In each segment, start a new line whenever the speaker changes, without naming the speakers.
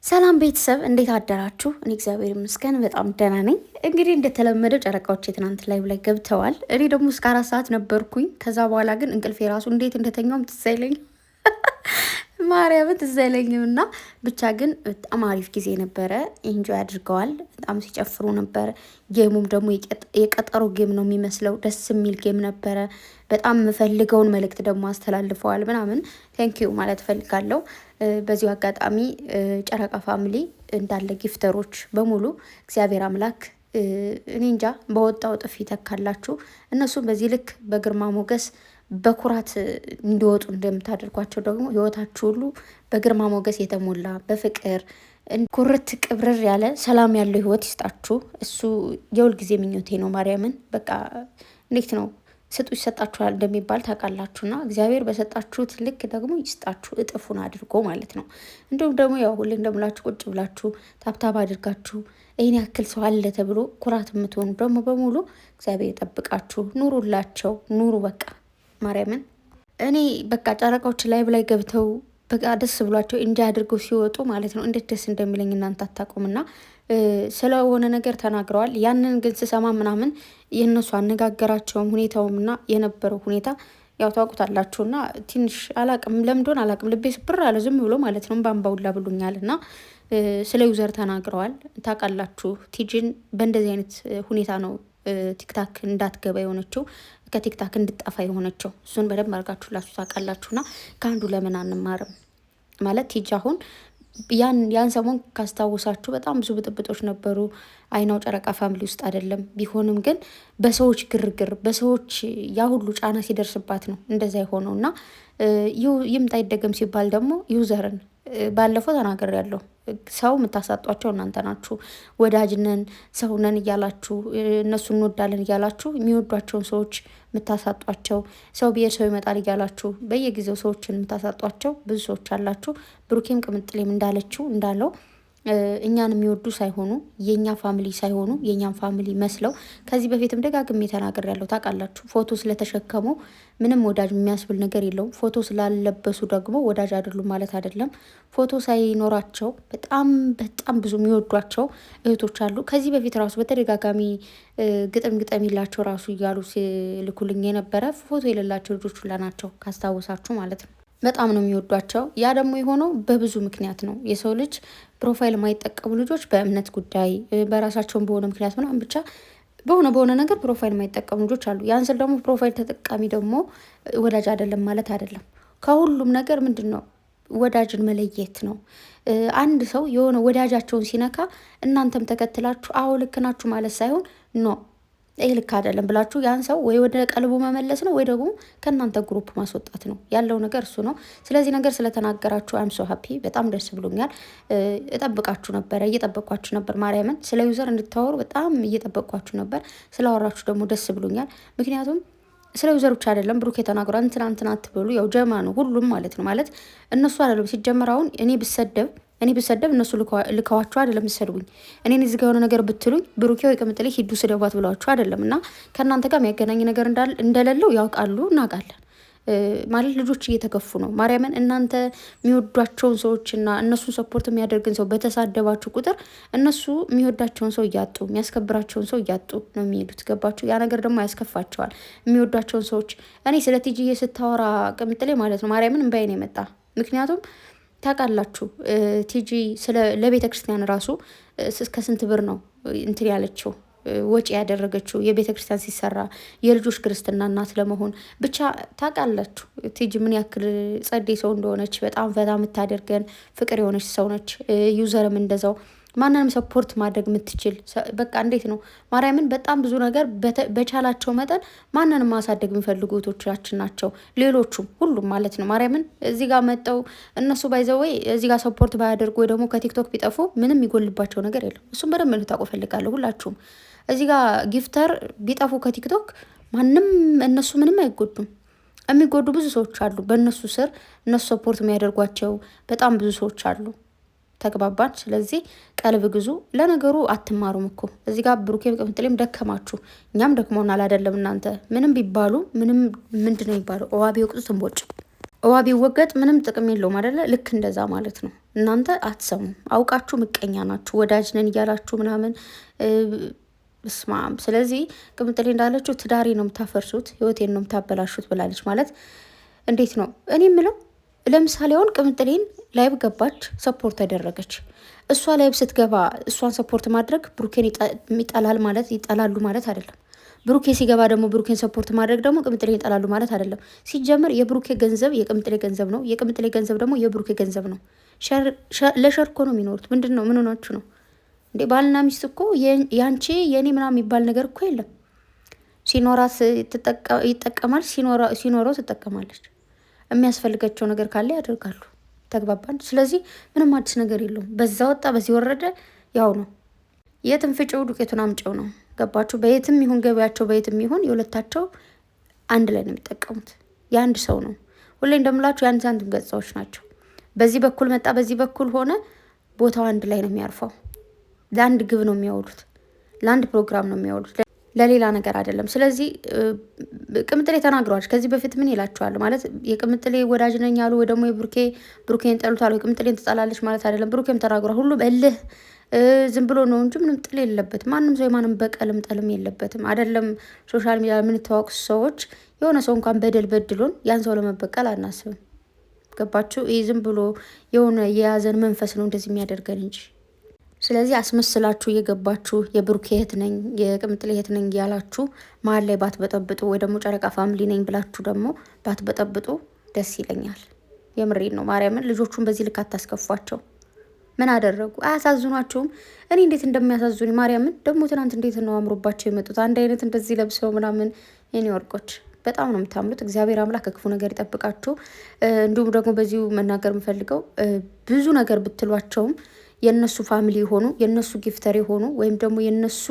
ሰላም ቤተሰብ እንዴት አደራችሁ? እኔ እግዚአብሔር ይመስገን በጣም ደህና ነኝ። እንግዲህ እንደተለመደው ጨረቃዎች የትናንት ላይ ገብተዋል። እኔ ደግሞ እስከ 4 ሰዓት ነበርኩኝ። ከዛ በኋላ ግን እንቅልፍ የራሱ እንዴት እንደተኛውም ትዝ አይለኝም። ማርያምን ትዝ አይለኝም። እና ብቻ ግን በጣም አሪፍ ጊዜ ነበረ። ኢንጆይ አድርገዋል። በጣም ሲጨፍሩ ነበር። ጌሙም ደግሞ የቀጠሮ ጌም ነው የሚመስለው። ደስ የሚል ጌም ነበረ። በጣም የምፈልገውን መልእክት ደግሞ አስተላልፈዋል ምናምን። ቴንኪዩ ማለት ፈልጋለሁ። በዚሁ አጋጣሚ ጨረቃ ፋሚሊ እንዳለ ጊፍተሮች በሙሉ እግዚአብሔር አምላክ እኔ እንጃ በወጣው ጥፊ ተካላችሁ። እነሱም በዚህ ልክ በግርማ ሞገስ በኩራት እንዲወጡ እንደምታደርጓቸው ደግሞ ህይወታችሁ ሁሉ በግርማ ሞገስ የተሞላ በፍቅር ኩርት ቅብርር ያለ ሰላም ያለው ህይወት ይስጣችሁ። እሱ የሁል ጊዜ ምኞቴ ነው። ማርያምን በቃ እንዴት ነው ስጡ ይሰጣችኋል እንደሚባል ታውቃላችሁና እግዚአብሔር በሰጣችሁት ልክ ደግሞ ይስጣችሁ እጥፉን አድርጎ ማለት ነው። እንዲሁም ደግሞ ያው ሁሌ እንደምላችሁ ቁጭ ብላችሁ ታብታብ አድርጋችሁ ይህን ያክል ሰው አለ ተብሎ ኩራት የምትሆኑ ደግሞ በሙሉ እግዚአብሔር ይጠብቃችሁ። ኑሩላቸው፣ ኑሩ በቃ ማርያምን። እኔ በቃ ጨረቃዎች ላይ ገብተው በቃ ደስ ብሏቸው እንጂ አድርገው ሲወጡ ማለት ነው እንዴት ደስ እንደሚለኝ እናንተ አታውቁምና ስለሆነ ነገር ተናግረዋል። ያንን ግን ስሰማ ምናምን የእነሱ አነጋገራቸውም ሁኔታውምና የነበረው ሁኔታ ያው ታውቁታላችሁና ትንሽ አላቅም ለምዶን አላቅም ልቤ ስብር አለ ዝም ብሎ ማለት ነው። ባንባውላ ብሎኛል። እና ስለ ዩዘር ተናግረዋል። ታውቃላችሁ ቲጂን በእንደዚህ አይነት ሁኔታ ነው ቲክታክ እንዳትገባ የሆነችው ከቲክታክ እንድጠፋ የሆነችው። እሱን በደንብ አድርጋችሁላችሁ ታውቃላችሁና ከአንዱ ለምን አንማርም ማለት ቲጂ አሁን ያን ሰሞን ካስታወሳችሁ በጣም ብዙ ብጥብጦች ነበሩ። አይናው ጨረቃ ፋሚሊ ውስጥ አይደለም ቢሆንም ግን በሰዎች ግርግር በሰዎች ያ ሁሉ ጫና ሲደርስባት ነው እንደዛ የሆነው። እና ይምጣ ይደገም ሲባል ደግሞ ዩዘርን ባለፈው ተናገር ያለው ሰው የምታሳጧቸው እናንተ ናችሁ። ወዳጅነን ሰውነን እያላችሁ እነሱ እንወዳለን እያላችሁ የሚወዷቸውን ሰዎች የምታሳጧቸው፣ ሰው ብሄር ሰው ይመጣል እያላችሁ በየጊዜው ሰዎችን የምታሳጧቸው ብዙ ሰዎች አላችሁ። ብሩኬም ቅምጥሌም እንዳለው እኛን የሚወዱ ሳይሆኑ የኛ ፋሚሊ ሳይሆኑ የኛን ፋሚሊ መስለው ከዚህ በፊትም ደጋግሜ ተናግሬያለሁ። ታውቃላችሁ ፎቶ ስለተሸከሙ ምንም ወዳጅ የሚያስብል ነገር የለውም። ፎቶ ስላለበሱ ደግሞ ወዳጅ አይደሉም ማለት አይደለም። ፎቶ ሳይኖራቸው በጣም ብዙ የሚወዷቸው እህቶች አሉ። ከዚህ በፊት ራሱ በተደጋጋሚ ግጥም ይላቸው ራሱ እያሉ ሲልኩልኝ የነበረ ፎቶ የሌላቸው ልጆች ሁላ ናቸው ካስታወሳችሁ ማለት ነው። በጣም ነው የሚወዷቸው። ያ ደግሞ የሆነው በብዙ ምክንያት ነው። የሰው ልጅ ፕሮፋይል የማይጠቀሙ ልጆች በእምነት ጉዳይ በራሳቸውን በሆነ ምክንያት ምናምን ብቻ በሆነ ነገር ፕሮፋይል የማይጠቀሙ ልጆች አሉ። ያን ስል ደግሞ ፕሮፋይል ተጠቃሚ ደግሞ ወዳጅ አይደለም ማለት አይደለም። ከሁሉም ነገር ምንድን ነው ወዳጅን መለየት ነው። አንድ ሰው የሆነ ወዳጃቸውን ሲነካ እናንተም ተከትላችሁ አዎ ልክ ናችሁ ማለት ሳይሆን ኖ ይህ ልክ አይደለም ብላችሁ ያን ሰው ወይ ወደ ቀልቡ መመለስ ነው ወይ ደግሞ ከእናንተ ግሩፕ ማስወጣት ነው ያለው ነገር እሱ ነው። ስለዚህ ነገር ስለተናገራችሁ አይም ሶ ሀፒ በጣም ደስ ብሎኛል። እየጠበቅኳችሁ ነበር ማርያምን ስለ ዩዘር እንድታወሩ በጣም እየጠበቅኳችሁ ነበር። ስላወራችሁ ደግሞ ደስ ብሎኛል። ምክንያቱም ስለ ዩዘር ብቻ አይደለም ብሩክ የተናገሩ እንትና አትበሉ። ያው ጀማ ነው ሁሉም ማለት ነው። ማለት እነሱ አይደለም ሲጀመር አሁን እኔ ብሰደብ እነሱ ልከዋቸው አይደለም የሚሰድቡኝ። እኔን እዚህ ጋር የሆነ ነገር ብትሉኝ ብሩኬ ወይ ቅምጥሌ ሂዱ ስደቧት ብለዋቸው አይደለም። እና ከእናንተ ጋር የሚያገናኝ ነገር እንደሌለው ያውቃሉ፣ እናውቃለን። ማለት ልጆች እየተከፉ ነው። ማርያምን እናንተ የሚወዷቸውን ሰዎችና እነሱን ሰፖርት የሚያደርግን ሰው በተሳደባችሁ ቁጥር እነሱ የሚወዳቸውን ሰው እያጡ የሚያስከብራቸውን ሰው እያጡ ነው የሚሄዱት። ገባችሁ? ያ ነገር ደግሞ ያስከፋቸዋል። የሚወዷቸውን ሰዎች እኔ ስለ ቲጂዬ ስታወራ ቅምጥሌ ማለት ነው ማርያምን እምባዬ ነው የመጣ። ምክንያቱም ታውቃላችሁ ቲጂ ለቤተ ክርስቲያን ራሱ እስከ ስንት ብር ነው እንትን ያለችው ወጪ ያደረገችው የቤተ ክርስቲያን ሲሰራ የልጆች ክርስትና እናት ለመሆን ብቻ ታውቃላችሁ ቲጂ ምን ያክል ጸዴ ሰው እንደሆነች። በጣም ፈታ የምታደርገን ፍቅር የሆነች ሰው ነች። ዩዘርም እንደዛው ማንንም ሰፖርት ማድረግ የምትችል በቃ እንዴት ነው ማርያምን በጣም ብዙ ነገር በቻላቸው መጠን ማንንም ማሳደግ የሚፈልጉ እህቶቻችን ናቸው። ሌሎቹም ሁሉም ማለት ነው ማርያምን እዚህ ጋር መጠው እነሱ ባይዘወይ እዚህ ጋር ሰፖርት ባያደርጉ ወይ ደግሞ ከቲክቶክ ቢጠፉ ምንም የሚጎልባቸው ነገር የለም። እሱም በደንብ እንድታውቁ እፈልጋለሁ። ሁላችሁም እዚህ ጋር ጊፍተር ቢጠፉ ከቲክቶክ ማንም እነሱ ምንም አይጎዱም። የሚጎዱ ብዙ ሰዎች አሉ በእነሱ ስር እነሱ ሰፖርት የሚያደርጓቸው በጣም ብዙ ሰዎች አሉ። ተግባባን። ስለዚህ ቀልብ ግዙ። ለነገሩ አትማሩም እኮ እዚህ ጋር ብሩኬም ቅምጥሌም ደከማችሁ፣ እኛም ደክሞናል አይደለም። እናንተ ምንም ቢባሉ ምንም ምንድነው የሚባለው እዋቢ ወቅቱ ትንቦጭ እዋቢ ወገጥ ምንም ጥቅም የለውም አይደለ? ልክ እንደዛ ማለት ነው። እናንተ አትሰሙም። አውቃችሁ ምቀኛ ናችሁ። ወዳጅ ነን እያላችሁ ምናምን ስማም። ስለዚህ ቅምጥሌ እንዳለችው ትዳሬ ነው የምታፈርሱት፣ ህይወቴን ነው የምታበላሹት ብላለች። ማለት እንዴት ነው? እኔ የምለው ለምሳሌ አሁን ቅምጥሌን ላይብ ገባች፣ ሰፖርት ተደረገች። እሷ ላይብ ስትገባ እሷን ሰፖርት ማድረግ ብሩኬን ይጠላሉ ማለት አይደለም። ብሩኬ ሲገባ ደግሞ ብሩኬን ሰፖርት ማድረግ ደግሞ ቅምጥሌን ይጠላሉ ማለት አይደለም። ሲጀመር የብሩኬ ገንዘብ የቅምጥሌ ገንዘብ ነው፣ የቅምጥሌ ገንዘብ ደግሞ የብሩኬ ገንዘብ ነው። ለሸርኮ ነው የሚኖሩት። ምንድን ነው? ምን ሆናችሁ ነው እንዴ? ባልና ሚስት እኮ ያንቺ የእኔ ምናምን የሚባል ነገር እኮ የለም። ሲኖራት ይጠቀማል፣ ሲኖረው ትጠቀማለች። የሚያስፈልጋቸው ነገር ካለ ያደርጋሉ። ተግባባን። ስለዚህ ምንም አዲስ ነገር የለውም። በዛ ወጣ በዚህ ወረደ ያው ነው። የትም ፍጭው ዱቄቱን አምጨው ነው። ገባችሁ? በየትም ይሁን ገበያቸው በየትም ይሁን የሁለታቸው አንድ ላይ ነው የሚጠቀሙት። የአንድ ሰው ነው። ሁሌ እንደምላችሁ የአንድ ሳንቲም ገጽታዎች ናቸው። በዚህ በኩል መጣ በዚህ በኩል ሆነ፣ ቦታው አንድ ላይ ነው የሚያርፈው። ለአንድ ግብ ነው የሚያውሉት፣ ለአንድ ፕሮግራም ነው የሚያውሉት፣ ለሌላ ነገር አይደለም። ስለዚህ ቅምጥሌ ተናግረዋል። ከዚህ በፊት ምን ይላቸዋል ማለት የቅምጥሌ ወዳጅ ነኝ ያሉ ወይ ደግሞ ብሩኬን ጠሉታል ወይ ቅምጥሌን ትጠላለች ማለት አይደለም። ብሩኬም ተናግሯል። ሁሉ በልህ ዝም ብሎ ነው እንጂ ምንም ጥል የለበትም። ማንም ሰው የማንም በቀልም ጠልም የለበትም። አይደለም ሶሻል ሚዲያ የምንተዋወቅ ሰዎች የሆነ ሰው እንኳን በደል በድሎን ያን ሰው ለመበቀል አናስብም። ገባችሁ? ይህ ዝም ብሎ የሆነ የያዘን መንፈስ ነው እንደዚህ የሚያደርገን እንጂ። ስለዚህ አስመስላችሁ እየገባችሁ የብሩኬ እህት ነኝ የቅምጥሌ እህት ነኝ ያላችሁ መሀል ላይ ባትበጠብጡ ወይ ደግሞ ጨረቃ ፋሚሊ ነኝ ብላችሁ ደግሞ ባትበጠብጡ ደስ ይለኛል። የምሬን ነው። ማርያምን ልጆቹን በዚህ ልክ አታስከፏቸው። ምን አደረጉ? አያሳዝኗቸውም? እኔ እንዴት እንደሚያሳዝኑ ማርያምን። ደግሞ ትናንት እንዴት ነው አምሮባቸው የመጡት አንድ አይነት እንደዚህ ለብሰው ምናምን። የኔ ወርቆች በጣም ነው የምታምሩት። እግዚአብሔር አምላክ ከክፉ ነገር ይጠብቃችሁ። እንዲሁም ደግሞ በዚሁ መናገር የምፈልገው ብዙ ነገር ብትሏቸውም የነሱ ፋሚሊ የሆኑ የነሱ ጊፍተር የሆኑ ወይም ደግሞ የነሱ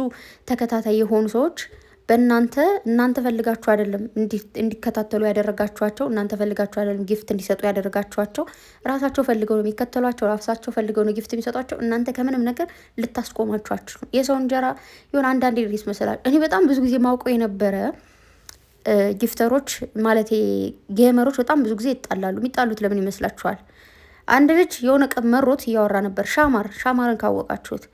ተከታታይ የሆኑ ሰዎች እናንተ ፈልጋችሁ አይደለም እንዲከታተሉ ያደረጋችኋቸው። እናንተ ፈልጋችሁ አይደለም ጊፍት እንዲሰጡ ያደረጋችኋቸው። ራሳቸው ፈልገው ነው የሚከተሏቸው። ራሳቸው ፈልገው ነው ጊፍት የሚሰጧቸው። እናንተ ከምንም ነገር ልታስቆማችኋችሁ። የሰው እንጀራ የሆነ አንዳንዴ ሪስ መሰላል። እኔ በጣም ብዙ ጊዜ ማውቀው የነበረ ጊፍተሮች ማለት ጌመሮች በጣም ብዙ ጊዜ ይጣላሉ። የሚጣሉት ለምን ይመስላችኋል? አንድ ልጅ የሆነ ቀን መሮት እያወራ ነበር። ሻማርን ካወቃችሁት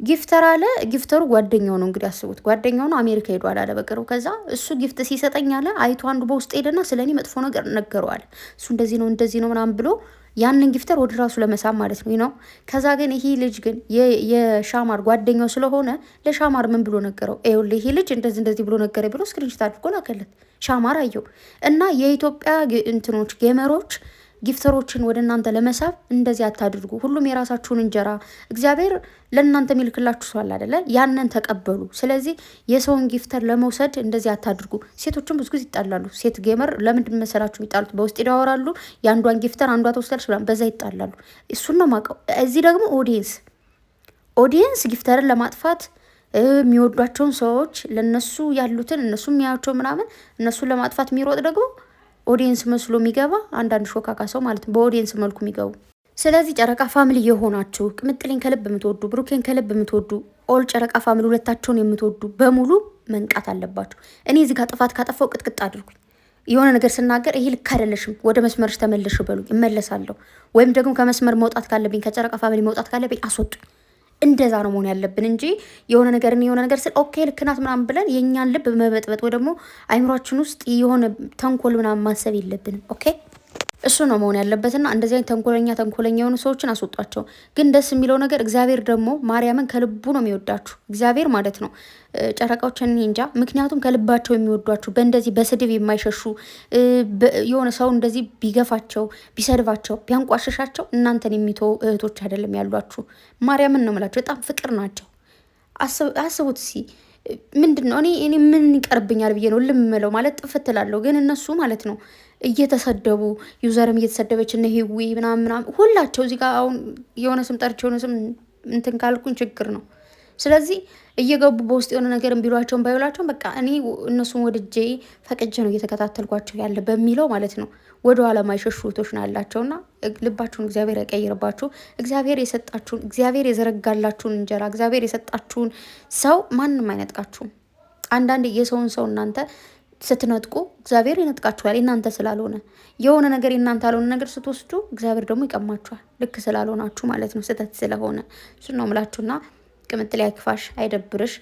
ጊፍተር አለ። ጊፍተሩ ጓደኛው ነው እንግዲህ አስቡት። ጓደኛው ነው አሜሪካ ሄዷል አለ በቅርቡ። ከዛ እሱ ጊፍት ሲሰጠኝ አለ አይቶ አንዱ በውስጥ ሄደና ስለኔ መጥፎ ነገር ነገረዋል። እሱ እንደዚህ ነው ምናምን ብሎ ያንን ጊፍተር ወደ ራሱ ለመሳብ ማለት ነው። ከዛ ግን ይሄ ልጅ ግን የሻማር ጓደኛው ስለሆነ ለሻማር ምን ብሎ ነገረው? ይኸውልህ ይሄ ልጅ እንደዚህ ብሎ ነገረ ብሎ ስክሪንሾት አድርጎ ላከለት። ሻማር አየው እና የኢትዮጵያ እንትኖች ጌመሮች ጊፍተሮችን ወደ እናንተ ለመሳብ እንደዚህ አታድርጉ። ሁሉም የራሳችሁን እንጀራ እግዚአብሔር ለእናንተ የሚልክላችሁ ሰው አለ አይደለ? ያንን ተቀበሉ። ስለዚህ የሰውን ጊፍተር ለመውሰድ እንደዚህ አታድርጉ። ሴቶችም ብዙ ጊዜ ይጣላሉ። ሴት ጌመር ለምንድን መሰላችሁ የሚጣሉት? በውስጥ ይዳወራሉ። የአንዷን ጊፍተር አንዷ ተወስዳለች ብላ በዛ ይጣላሉ። እሱን ነው የማውቀው። እዚህ ደግሞ ኦዲየንስ ጊፍተርን ለማጥፋት የሚወዷቸውን ሰዎች ለነሱ ያሉትን እነሱ የሚያዩቸው ምናምን እነሱን ለማጥፋት የሚሮጥ ደግሞ ኦዲየንስ መስሎ የሚገባ አንዳንድ ሾካካ ሰው ማለት ነው። በኦዲየንስ መልኩ የሚገቡ። ስለዚህ ጨረቃ ፋሚሊ የሆናችሁ ቅምጥሌን ከልብ የምትወዱ ብሩኬን ከልብ የምትወዱ ኦል ጨረቃ ፋሚሊ ሁለታቸውን የምትወዱ በሙሉ መንቃት አለባችሁ። እኔ እዚህ ጋር ጥፋት ካጠፋው ቅጥቅጥ አድርጉኝ። የሆነ ነገር ስናገር ይሄ ልክ አይደለሽም፣ ወደ መስመርሽ ተመለሽ በሉኝ፣ እመለሳለሁ። ወይም ደግሞ ከመስመር መውጣት ካለብኝ ከጨረቃ ፋሚሊ መውጣት ካለብኝ አስወጡኝ። እንደዛ ነው መሆን ያለብን እንጂ የሆነ ነገር ስል ኦኬ ልክ ናት ምናምን ብለን የእኛን ልብ መበጥበጥ ወይ ደግሞ አይምሯችን ውስጥ የሆነ ተንኮል ምናምን ማሰብ የለብንም። ኦኬ እሱ ነው መሆን ያለበትና እንደዚህ አይነት ተንኮለኛ የሆኑ ሰዎችን አስወጧቸው። ግን ደስ የሚለው ነገር እግዚአብሔር ደግሞ ማርያምን ከልቡ ነው የሚወዳችሁ እግዚአብሔር ማለት ነው። ጨረቃዎችን እንጃ፣ ምክንያቱም ከልባቸው የሚወዷችሁ በእንደዚህ በስድብ የማይሸሹ የሆነ ሰው እንደዚህ ቢገፋቸው ቢሰድባቸው ቢያንቋሸሻቸው እናንተን የሚተው እህቶች አይደለም ያሏችሁ። ማርያምን ነው የምላችሁ፣ በጣም ፍቅር ናቸው። አስቡት እስኪ ምንድን ነው እኔ ምን ይቀርብኛል ብዬ ነው ልምለው ማለት ጥፍት እላለሁ። ግን እነሱ ማለት ነው እየተሰደቡ ዩዘርም እየተሰደበች እነ ሂዊ ምናምን ሁላቸው እዚህ ጋር አሁን የሆነ ስም ጠርቼ የሆነ ስም እንትን ካልኩኝ ችግር ነው። ስለዚህ እየገቡ በውስጥ የሆነ ነገርን ቢሏቸውን ባይውላቸውን በቃ እኔ እነሱን ወድጄ ፈቅጄ ነው እየተከታተልኳቸው ያለ በሚለው ማለት ነው። ወደ ኋላ ማይሸሹ እህቶች ነው ያላቸውና ልባችሁን እግዚአብሔር ያቀይርባችሁ። እግዚአብሔር የሰጣችሁን እግዚአብሔር የዘረጋላችሁን እንጀራ እግዚአብሔር የሰጣችሁን ሰው ማንም አይነጥቃችሁም። አንዳንድ የሰውን ሰው እናንተ ስትነጥቁ እግዚአብሔር ይነጥቃችኋል፣ እናንተ ስላልሆነ። የሆነ ነገር እናንተ ያልሆነ ነገር ስትወስዱ እግዚአብሔር ደግሞ ይቀማችኋል፣ ልክ ስላልሆናችሁ ማለት ነው፣ ስህተት ስለሆነ። እሱ ነው ምላችሁና ቅምጥሌ አይክፋሽ፣ አይደብርሽ።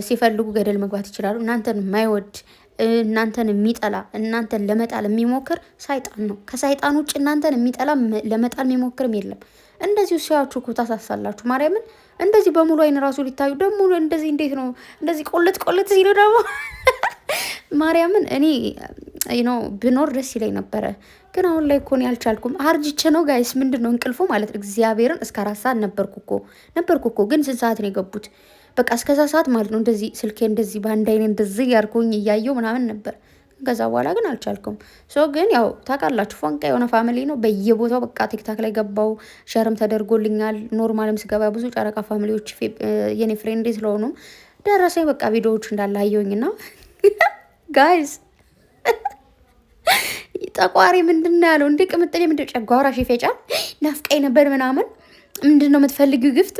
ሲፈልጉ ገደል መግባት ይችላሉ። እናንተን የማይወድ እናንተን የሚጠላ እናንተን ለመጣል የሚሞክር ሰይጣን ነው። ከሰይጣን ውጭ እናንተን የሚጠላ ለመጣል የሚሞክርም የለም። እንደዚሁ ሲያችሁ እኮ ታሳሳላችሁ። ማርያምን እንደዚህ በሙሉ አይን ራሱ ሊታዩ ደግሞ እንደዚህ እንዴት ነው እንደዚህ ቆልጥ ቆልጥ ሲሉ ደግሞ ማርያምን እኔ ብኖር ደስ ይለኝ ነበረ፣ ግን አሁን ላይ እኮ እኔ አልቻልኩም። አርጅቼ ነው ጋይስ። ምንድን ነው እንቅልፉ ማለት ነው። እግዚአብሔርን እስከ 4 ሰዓት ነበርኩ እኮ ግን ስንት ሰዓት ነው የገቡት? በቃ እስከዛ ሰዓት ማለት ነው። እንደዚህ ስልኬ እንደዚህ በአንድ አይኔ እንደዚህ ያርኩኝ እያየው ምናምን ነበር። ከዛ በኋላ ግን አልቻልኩም። ግን ያው ታውቃላችሁ ፎንቃ የሆነ ፋሚሊ ነው በየቦታው። በቃ ቲክታክ ላይ ገባው ሸርም ተደርጎልኛል። ኖርማልም ስገባ ብዙ ጨረቃ ፋሚሊዎች የኔ ፍሬንዴ ስለሆኑ ደረሰኝ። በቃ ቪዲዮዎቹ እንዳለ አየሁኝና ጋይዝ ጠቋሪ ምንድን ነው ያለው? እንዴ ቅምጥሌ ምንድን ጨጓራሽ ይፈጫል ናፍቀኝ ነበር ምናምን ምንድን ነው የምትፈልጊው? ግፍት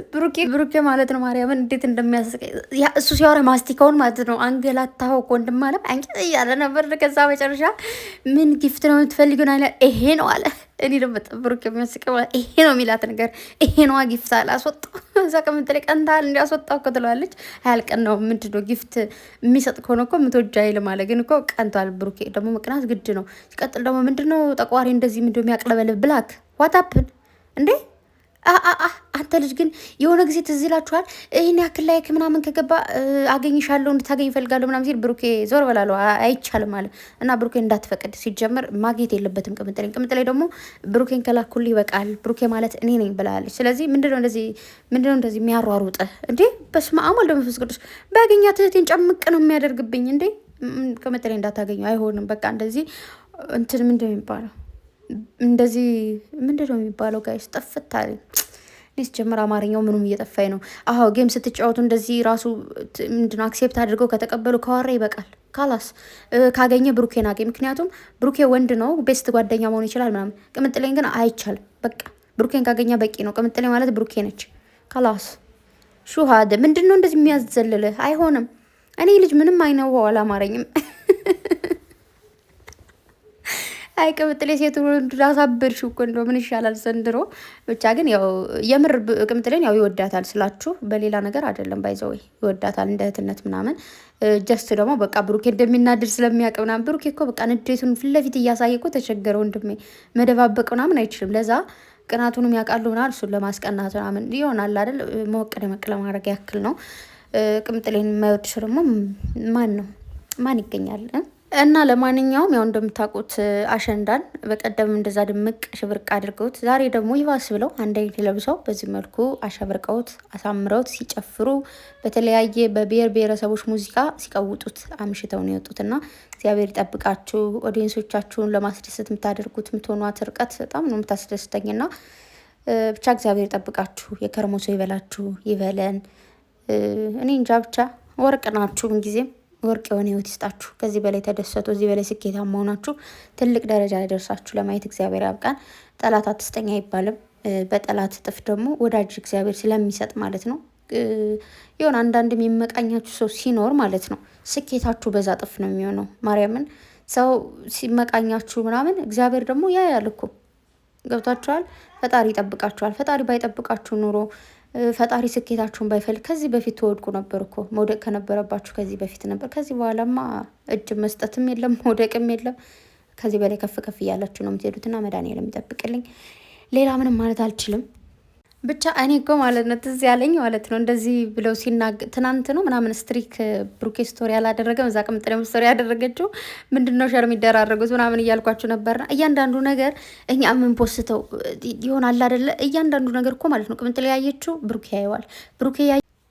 ብሩኬ ማለት ነው። ማርያምን እንዴት እንደሚያስቀኝ እሱ ሲያወራ ማስቲካውን ማለት ነው አንገላታው እኮ ወንድም አለም አንቂጥ እያለ ነበር። ከዛ መጨረሻ ምን ጊፍት ነው የምትፈልጊው አለ። ይሄ ነው አለ። እኔ ደግሞ ብሩኬ የሚያስቀኝ ይሄ ነው የሚላት ነገር ይሄ ነዋ ጊፍት አለ። አስወጣው እዛ ቅምጥሌ ቀንታል እንዲያስወጣው እኮ ትለዋለች። አያልቀን ነው ምንድን ነው ጊፍት የሚሰጥ ከሆነ እኮ ምትወጃ አይልም አለ። ግን እኮ ቀንቷል ብሩኬ። ደግሞ መቅናት ግድ ነው። ሲቀጥል ደግሞ ምንድን ነው ጠቋሪ እንደዚህ ምንድን ነው የሚያቅለበልብ ብላክ ዋታፕን እንዴ አንተ ልጅ ግን የሆነ ጊዜ ትዝ ይላችኋል። ይህን ያክል ላይክ ምናምን ከገባ አገኝሻለሁ እንድታገኝ ይፈልጋለሁ ምናምን ሲል ብሩኬ ዞር በላለሁ አይቻልም አለ እና ብሩኬ እንዳትፈቅድ ሲጀመር ማግኘት የለበትም ቅምጥሌ ደግሞ ብሩኬን ከላኩል ይበቃል። ብሩኬ ማለት እኔ ነኝ ብላለች። ስለዚህ ምንድነው እንደዚህ የሚያሯሩጥ እንዴ? በስመ አብ ወወልድ ወመንፈስ ቅዱስ። ባገኛት እህቴን ጨምቅ ነው የሚያደርግብኝ እንዴ? ቅምጥሌ እንዳታገኙ አይሆንም። በቃ እንደዚህ እንትን ምንድነው የሚባለው እንደዚህ ምንድን ነው የሚባለው? ጋይስ ጠፍታ ጀምር አማርኛው ምኑም እየጠፋኝ ነው። አዎ ጌም ስትጫወቱ እንደዚህ ራሱ ምንድነው አክሴፕት አድርገው ከተቀበሉ ከዋራ ይበቃል። ካላስ ካገኘ ብሩኬን አገኝ። ምክንያቱም ብሩኬ ወንድ ነው፣ ቤስት ጓደኛ መሆን ይችላል ምናምን። ቅምጥሌን ግን አይቻልም። በቃ ብሩኬን ካገኘ በቂ ነው። ቅምጥሌ ማለት ብሩኬ ነች። ካላስ ሹሃደ ምንድን ነው እንደዚህ የሚያዘልልህ? አይሆንም። እኔ ልጅ ምንም አይነው አላማረኝም። አይ ቅምጥሌ ሴት እንዳሳበድሽው እኮ እንደው ምን ይሻላል ዘንድሮ። ብቻ ግን ያው የምር ቅምጥሌን ያው ይወዳታል ስላችሁ በሌላ ነገር አይደለም። ባይዘው ይወዳታል እንደ እህትነት ምናምን። ጀስት ደግሞ በቃ ብሩኬ እንደሚናድር ስለሚያውቅ ምናምን ብሩኬ እኮ በቃ ንዴቱን ፊት ለፊት እያሳየ እኮ ተቸገረ ወንድሜ። መደባበቅ ምናምን አይችልም። ለዛ ቅናቱንም ያውቃሉ ምናምን እሱን ለማስቀናት ምናምን ይሆናል አይደል? ሞቅ ደመቅ ለማድረግ ያክል ነው። ቅምጥሌን የማይወድሽ ደግሞ ማን ይገኛል? እና ለማንኛውም ያው እንደምታውቁት አሸንዳን በቀደም እንደዛ ድምቅ ሽብርቅ አድርገውት ዛሬ ደግሞ ይባስ ብለው አንድ አይነት ለብሰው በዚህ መልኩ አሸብርቀውት አሳምረውት ሲጨፍሩ በተለያየ በብሔር ብሔረሰቦች ሙዚቃ ሲቀውጡት አምሽተው ነው የወጡትና እግዚአብሔር ይጠብቃችሁ። ኦዲየንሶቻችሁን ለማስደሰት የምታደርጉት የምትሆኗት ርቀት በጣም ነው የምታስደስተኝና ብቻ እግዚአብሔር ይጠብቃችሁ። የከርሞ ሰው ይበላችሁ ይበለን። እኔ እንጃ ብቻ ወርቅ ናችሁ ምንጊዜም ወርቅ የሆነ ህይወት ይስጣችሁ። ከዚህ በላይ ተደሰቱ። እዚህ በላይ ስኬታማ ሆናችሁ ትልቅ ደረጃ ላይ ደርሳችሁ ለማየት እግዚአብሔር ያብቃን። ጠላት አትስጠኝ አይባልም። በጠላት እጥፍ ደግሞ ወዳጅ እግዚአብሔር ስለሚሰጥ ማለት ነው። የሆነ አንዳንድ የሚመቃኛችሁ ሰው ሲኖር ማለት ነው ስኬታችሁ በዛ እጥፍ ነው የሚሆነው። ማርያምን ሰው ሲመቃኛችሁ ምናምን እግዚአብሔር ደግሞ ያያል እኮ ገብታችኋል። ፈጣሪ ይጠብቃችኋል። ፈጣሪ ባይጠብቃችሁ ኑሮ ፈጣሪ ስኬታችሁን ባይፈልግ ከዚህ በፊት ተወድቁ ነበር እኮ። መውደቅ ከነበረባችሁ ከዚህ በፊት ነበር። ከዚህ በኋላማ እጅ መስጠትም የለም መውደቅም የለም። ከዚህ በላይ ከፍ ከፍ እያላችሁ ነው የምትሄዱትና መድኃኒዓለም ይጠብቅልኝ። ሌላ ምንም ማለት አልችልም። ብቻ እኔ እኮ ማለት ነው ትዝ ያለኝ ማለት ነው እንደዚህ ብለው ትናንት ነው ምናምን ስትሪክ ብሩኬ ስቶሪ ያላደረገም እዛ ቅምጥሌም ስቶሪ ያደረገችው ምንድነው ሸር የሚደራረጉት ምናምን እያልኳችሁ ነበርና እያንዳንዱ ነገር እኛ የምንፖስተው ይሆናል አይደለ? እያንዳንዱ ነገር እኮ ማለት ነው ቅምጥሌ ያየችው ብሩኬ ያየዋል። ብሩኬ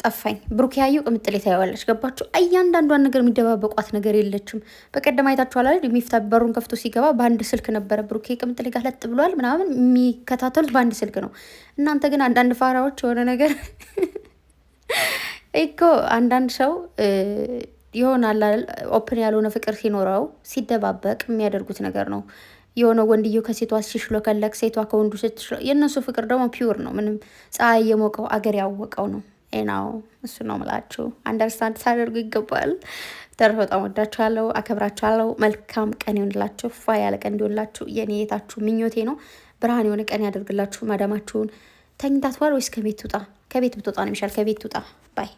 ጠፋኝ ብሩኬ ያየው ቅምጥሌ ታየዋለች። ገባችሁ? እያንዳንዷን ነገር የሚደባበቋት ነገር የለችም። በቀደም አይታችኋል አይደል? የሚፍታ በሩን ከፍቶ ሲገባ በአንድ ስልክ ነበረ ብሩኬ ቅምጥሌ ጋር ለጥ ብሏል ምናምን የሚከታተሉት በአንድ ስልክ ነው። እናንተ ግን አንዳንድ ፋራዎች የሆነ ነገር እኮ አንዳንድ ሰው ይሆናል ኦፕን ያልሆነ ፍቅር ሲኖረው ሲደባበቅ የሚያደርጉት ነገር ነው። የሆነ ወንድየው ከሴቷ ሲሽሎከለክ ሴቷ ከወንዱ ስትሽሎ የእነሱ ፍቅር ደግሞ ፒውር ነው። ምንም ፀሐይ የሞቀው አገር ያወቀው ነው። ናው እሱ ነው ምላችሁ። አንደርስታንድ ሳደርጉ ይገባል። ተረፈ በጣም ወዳችኋለሁ፣ አከብራችኋለሁ። መልካም ቀን ይሆንላችሁ፣ ፋ ያለ ቀን እንዲሆንላችሁ የኔ የታችሁ ምኞቴ ነው። ብርሃን የሆነ ቀን ያደርግላችሁ። ማዳማችሁን ተኝታችኋል ወይስ ከቤት ትውጣ? ከቤት ብትወጣ ነው የሚሻል። ከቤት ትውጣ ባይ